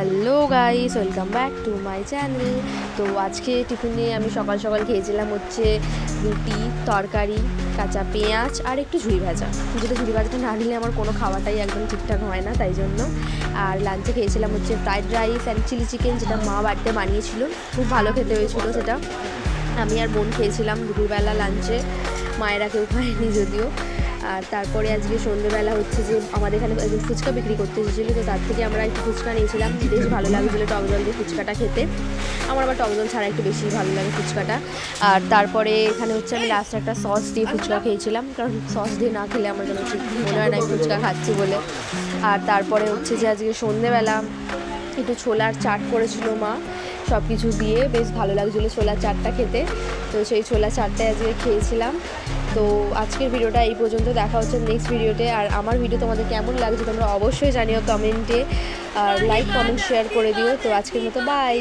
Hello guys, welcome back to my channel. তো আজকে টিফিনে আমি সকাল সকাল খেয়েছিলাম হচ্ছে রুটি, তরকারি, কাঁচা পেঁয়াজ আর একটু ঝুড়ি ভাজা। যেটা ঝুড়ি ভাজাটা না দিলে আমার কোনো খাওয়াটাই একদম ঠিকঠাক হয় না, তাই জন্য। আর লাঞ্চে খেয়েছিলাম হচ্ছে fried rice and chilli chicken, যেটা মা বাড়িতে বানিয়েছিল। খুব ভালো খেতে হয়েছিল সেটা। আমি আর বোন খেয়েছিলাম দুপুরবেলা লাঞ্চে, মায়েরা কেউ খায়নি যদিও। আর তারপরে আজকে সন্ধ্যেবেলা হচ্ছে যে আমাদের এখানে একজন ফুচকা বিক্রি করতে এসেছিলো, তো তার থেকে আমরা একটু ফুচকা নিয়েছিলাম। বেশ ভালো লাগছিলো টক জল দিয়ে ফুচকাটা খেতে। আমার আবার টক জল ছাড়া একটু বেশি ভালো লাগে ফুচকাটা। আর তারপরে এখানে হচ্ছে আমি লাস্টে একটা সস দিয়ে ফুচকা খেয়েছিলাম, কারণ সস দিয়ে না খেলে আমার যেন ঠিক মনে হয় না আমি ফুচকা খাচ্ছি বলে। আর তারপরে হচ্ছে যে আজকে সন্ধ্যেবেলা একটু ছোলার চাট করেছিল মা, সব কিছু দিয়ে বেশ ভালো লাগছিলো ছোলার চাটটা খেতে। তো সেই ছোলা চাটটাই আজকে খেয়েছিলাম। তো আজকের ভিডিওটা এই পর্যন্ত, দেখা হচ্ছে নেক্সট ভিডিওতে। আর আমার ভিডিও তোমাদের কেমন লাগছে তোমরা অবশ্যই জানিও কমেন্টে, আর লাইক কমেন্ট শেয়ার করে দিও। তো আজকের মতো বাই।